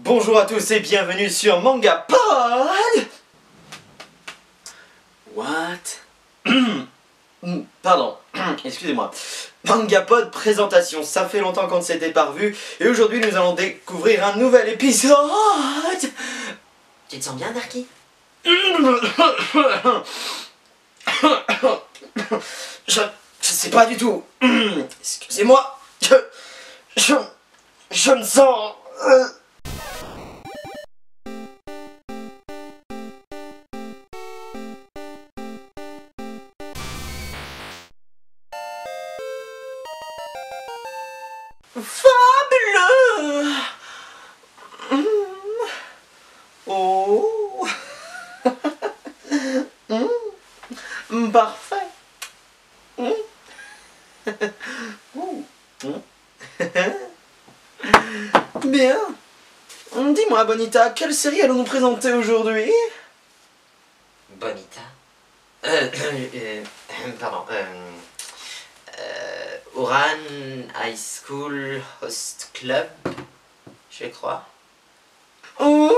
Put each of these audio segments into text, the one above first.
Bonjour à tous et bienvenue sur Mangapod. What? Pardon, excusez-moi. Mangapod présentation, ça fait longtemps qu'on ne s'était pas revu et aujourd'hui nous allons découvrir un nouvel épisode. Tu te sens bien, Darky? Je sais pas du tout. Excusez-moi. Je me sens... fabuleux. Oh. Parfait. Bien. Dis-moi, Bonita, quelle série allons-nous présenter aujourd'hui? Bonita. Pardon. Ouran High School Host Club, je crois. Oh.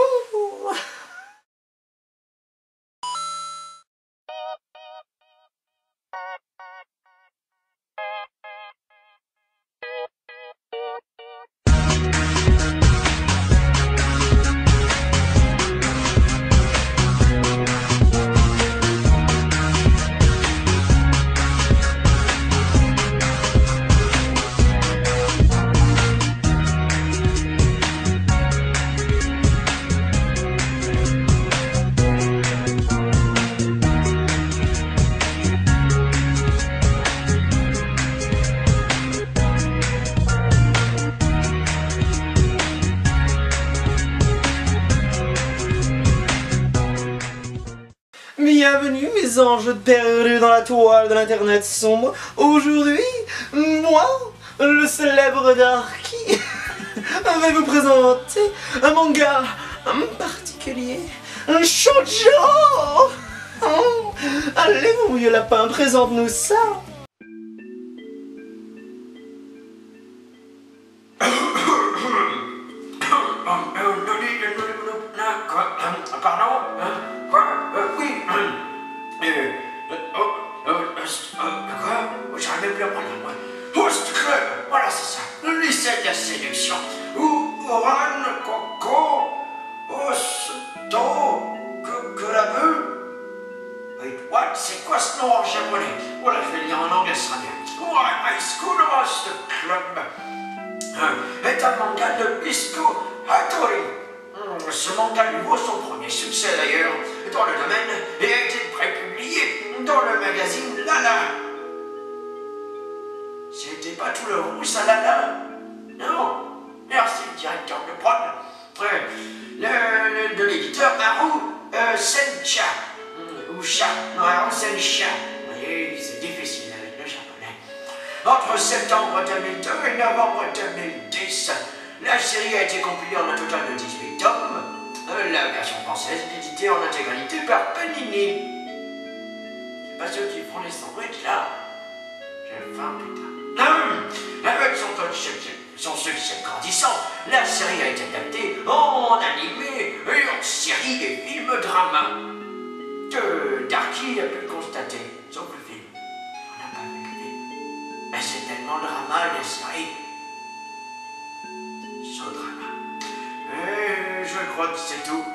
Bienvenue mes anges perdus dans la toile de l'internet sombre. Aujourd'hui, moi, le célèbre Darky, vais vous présenter un manga particulier, un shoujo. Allez mon vieux lapin, présente-nous ça. Pardon? Quoi? Oui. Quoi? J'arrive même plus à prendre moi. Host Club, voilà c'est ça. Le lycée de la séduction. Ouran, Coco, Osto, Kurabu. Wait, what? C'est quoi ce nom en japonais? Voilà, je vais le lire en anglais, ce sera bien. Ouran High School Host Club est un manga de Isco Hattori. Ce manga lui vaut son premier succès d'ailleurs dans le domaine et a été prépublié dans le magazine Lala. C'était pas tout le rouge ça Lala? Non, merci le directeur de prod. De l'éditeur Haru Sencha. Ou Cha, non Haru Sencha. Oui, c'est difficile avec le japonais. Entre septembre 2002 et novembre 2010, la série a été compilée en un total de 18 tomes. La version française est éditée en intégralité par Panini. C'est pas ceux qui font les sandwichs là. J'ai faim, putain. Avec son succès grandissant, la série a été adaptée en animé et en série et film drama. Que Darky a pu constater, sauf le film. On n'a pas vu le film. Mais c'est tellement drama la série. Drama. Je crois que c'est tout.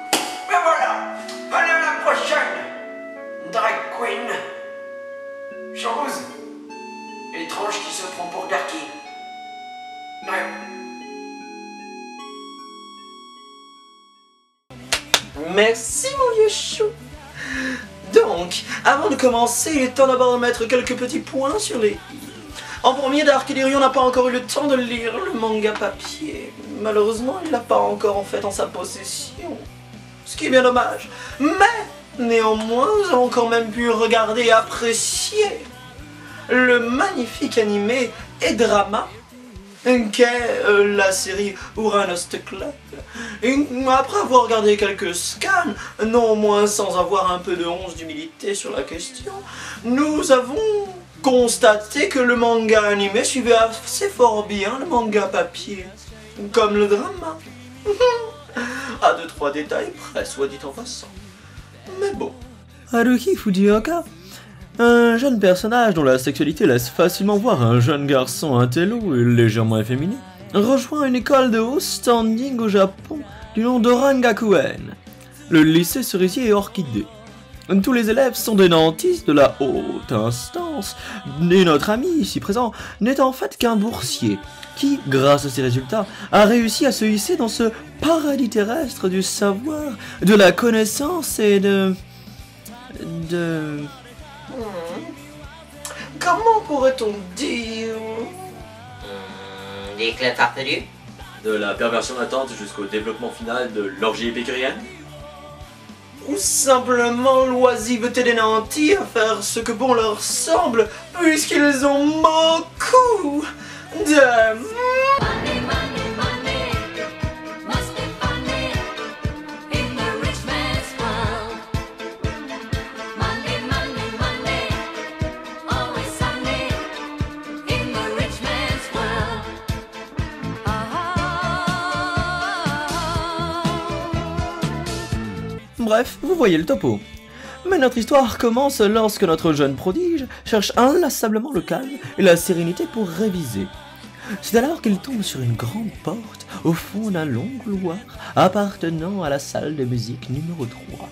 Mais voilà, allez à la prochaine. Drag Queen. Chose étrange qui se prend pour Darky. Ouais. Merci mon vieux chou. Donc, avant de commencer, il est temps d'abord de mettre quelques petits points sur les i. En premier, Dark Delirium n'a pas encore eu le temps de lire le manga papier. Malheureusement, il l'a pas encore en fait en sa possession. Ce qui est bien dommage. Mais, néanmoins, nous avons quand même pu regarder et apprécier le magnifique animé et drama qu'est la série Ouran Host Club. Et après avoir regardé quelques scans, non moins sans avoir un peu de once d'humilité sur la question, nous avons constaté que le manga animé suivait assez fort bien le manga papier, comme le drama. à 2-3 détails près, soit dit en passant. Mais bon. Haruhi Fujioka, un jeune personnage dont la sexualité laisse facilement voir un jeune garçon intello et légèrement efféminé, rejoint une école de haut standing au Japon du nom d'Orangakuen, le lycée cerisier et orchidée. Tous les élèves sont des nantis de la haute instance, et notre ami ici présent n'est en fait qu'un boursier, qui, grâce à ses résultats, a réussi à se hisser dans ce paradis terrestre du savoir, de la connaissance et de... Comment pourrait-on dire... Des clubs farfelus? De la perversion latente jusqu'au développement final de l'orgie épicurienne? Ou simplement l'oisiveté des nantis à faire ce que bon leur semble, puisqu'ils ont beaucoup de... Money, money, money, must be funny in the rich man's world. Money, money, money, always sunny in the rich man's world. Bref, vous voyez le topo. Mais notre histoire commence lorsque notre jeune prodige cherche inlassablement le calme et la sérénité pour réviser. C'est alors qu'il tombe sur une grande porte au fond d'un long couloir appartenant à la salle de musique numéro 3.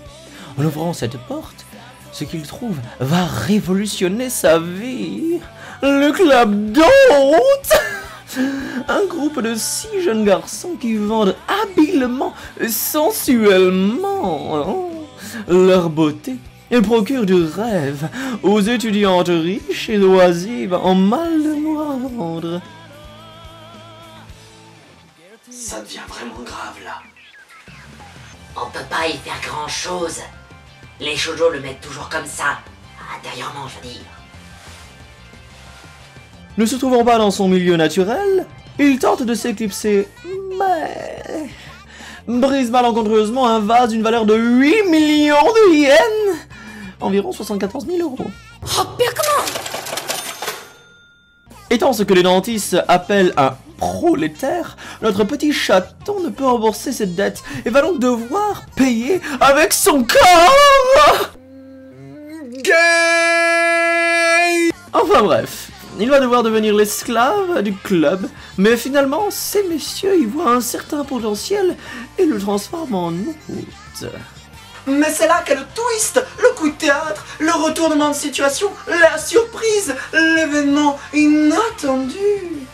En ouvrant cette porte, ce qu'il trouve va révolutionner sa vie. Le club d'hôtes! Un groupe de 6 jeunes garçons qui vendent habilement et sensuellement leur beauté et procurent du rêve aux étudiantes riches et oisives en mal de mots à vendre. Ça devient vraiment grave là. On peut pas y faire grand chose. Les shoujo le mettent toujours comme ça, intérieurement, je veux dire. Ne se trouvant pas dans son milieu naturel, il tente de s'éclipser, mais brise malencontreusement un vase d'une valeur de 8 millions de yens, environ 74 000 euros. Étant ce que les nantis appellent un prolétaire, notre petit chaton ne peut rembourser cette dette et va donc devoir payer avec son corps. Gay! Enfin bref, il va devoir devenir l'esclave du club, mais finalement, ces messieurs y voient un certain potentiel et le transforment en hôte. Mais c'est là qu'est le twist, le coup de théâtre, le retournement de situation, la surprise, l'événement inattendu.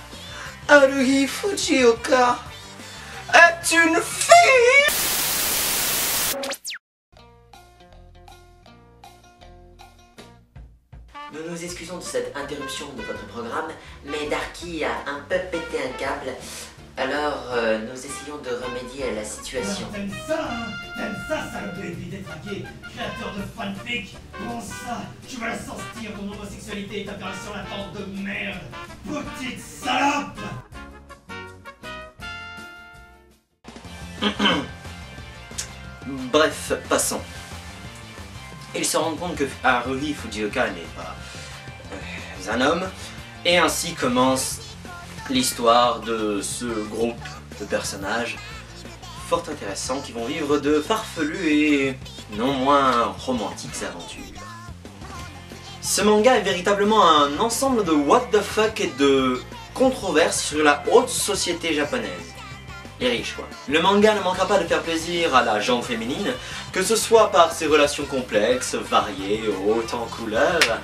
Haruhi Fujioka est une fille. Nous nous excusons de cette interruption de votre programme, mais Darky a un peu pété un câble, alors nous essayons de remédier à la situation. T'aimes ça, hein? T'aimes ça, sale baby détraqué, créateur de fanfic? Comment ça? Tu vas la sentir, ton homosexualité et ta perversion latente de merde, petite salope! Bref, passons. Ils se rendent compte que Haruhi Fujioka n'est pas un homme, et ainsi commence l'histoire de ce groupe de personnages fort intéressants qui vont vivre de farfelus et non moins romantiques aventures. Ce manga est véritablement un ensemble de what the fuck et de controverses sur la haute société japonaise. Les riches quoi. Le manga ne manquera pas de faire plaisir à la gente féminine, que ce soit par ses relations complexes, variées, hautes en couleurs,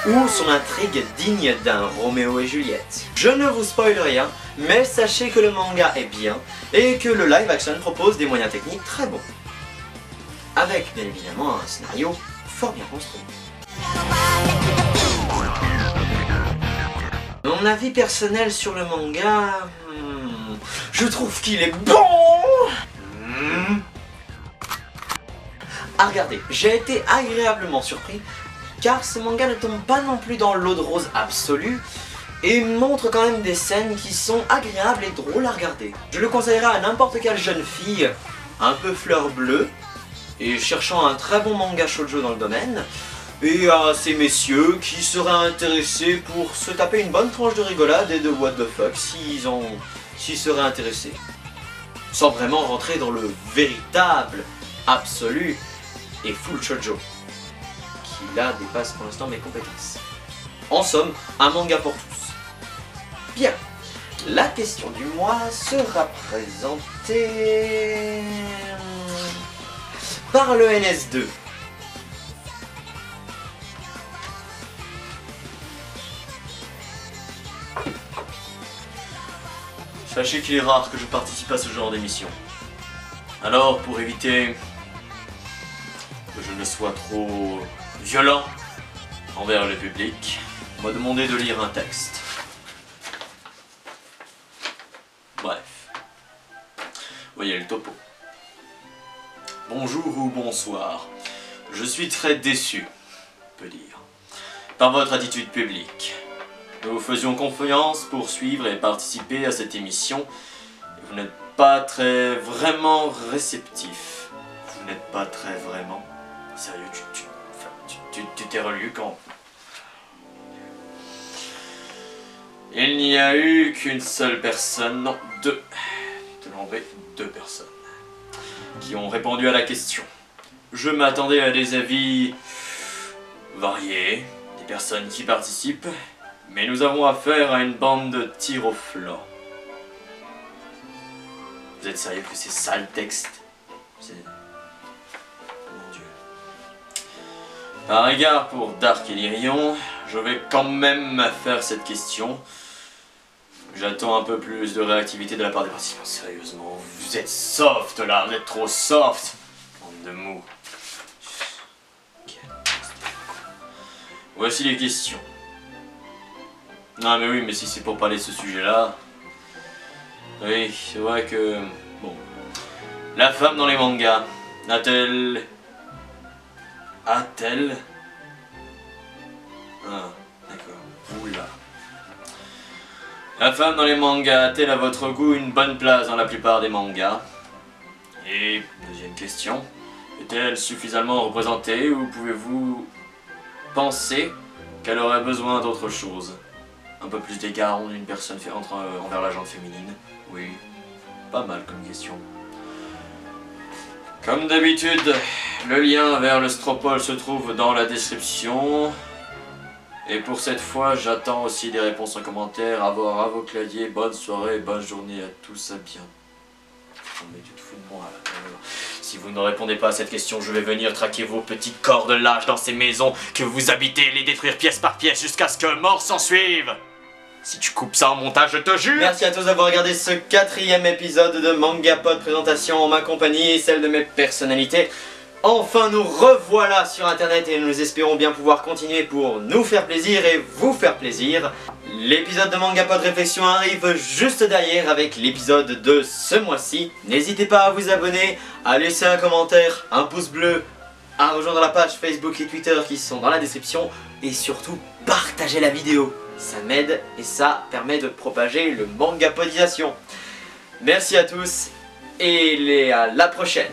ou son intrigue digne d'un Roméo et Juliette. Je ne vous spoil rien, mais sachez que le manga est bien, et que le live action propose des moyens techniques très bons. Avec bien évidemment un scénario fort bien construit. Mon avis personnel sur le manga... je trouve qu'il est bon. À regarder, j'ai été agréablement surpris, car ce manga ne tombe pas non plus dans l'eau de rose absolue, et montre quand même des scènes qui sont agréables et drôles à regarder. Je le conseillerais à n'importe quelle jeune fille, un peu fleur bleue, et cherchant un très bon manga shoujo dans le domaine, et à ces messieurs qui seraient intéressés pour se taper une bonne tranche de rigolade et de what the fuck s'ils seraient intéressés. sans vraiment rentrer dans le véritable, absolu et full shoujo, qui là dépasse pour l'instant mes compétences. En somme, un manga pour tous. Bien, la question du mois sera présentée par le NS2. Sachez qu'il est rare que je participe à ce genre d'émission. Alors, pour éviter que je ne sois trop violent envers le public, on m'a demandé de lire un texte. Bref. Voyez le topo. Bonjour ou bonsoir. Je suis très déçu, on peut dire, par votre attitude publique. Nous vous faisions confiance pour suivre et participer à cette émission. Et vous n'êtes pas vraiment réceptif. Vous n'êtes pas très vraiment. Sérieux, tu t'es relu quand? Il n'y a eu qu'une seule personne, non, deux. Je te l'enlever, 2 personnes qui ont répondu à la question. Je m'attendais à des avis variés, des personnes qui participent. Mais nous avons affaire à une bande de tirs au flanc. Vous êtes sérieux que c'est ça le texte? C'est... Mon Dieu. Par égard pour Dark et Lyrion, je vais quand même faire cette question. J'attends un peu plus de réactivité de la part des participants. Sérieusement, vous êtes soft là, vous êtes trop soft. Bande de mou. Voici les questions. Ah mais oui, mais si c'est pour parler de ce sujet-là... Oui, c'est vrai que... Bon... La femme dans les mangas, a-t-elle... Ah, d'accord. Oula. La femme dans les mangas a-t-elle à votre goût une bonne place dans la plupart des mangas? Et, deuxième question, est-elle suffisamment représentée ou pouvez-vous penser qu'elle aurait besoin d'autre chose? Un peu plus d'égard d'une personne envers la gente féminine? Oui, pas mal comme question. Comme d'habitude, le lien vers le Stropole se trouve dans la description. Et pour cette fois, j'attends aussi des réponses en commentaire. À vos claviers, bonne soirée, bonne journée à tous, à bien. Non mais tu te fous de moi là. Si vous ne répondez pas à cette question, je vais venir traquer vos petits corps de lâche dans ces maisons que vous habitez, les détruire pièce par pièce jusqu'à ce que mort s'en suive. Si tu coupes ça en montage, je te jure. Merci à tous d'avoir regardé ce 4e épisode de Manga Pod présentation en ma compagnie et celle de mes personnalités. Enfin, nous revoilà sur internet et nous espérons bien pouvoir continuer pour nous faire plaisir et vous faire plaisir. L'épisode de Manga Pod Réflexion arrive juste derrière avec l'épisode de ce mois-ci. N'hésitez pas à vous abonner, à laisser un commentaire, un pouce bleu, à rejoindre la page Facebook et Twitter qui sont dans la description et surtout partagez la vidéo. Ça m'aide et ça permet de propager le manga podisation. Merci à tous et à la prochaine.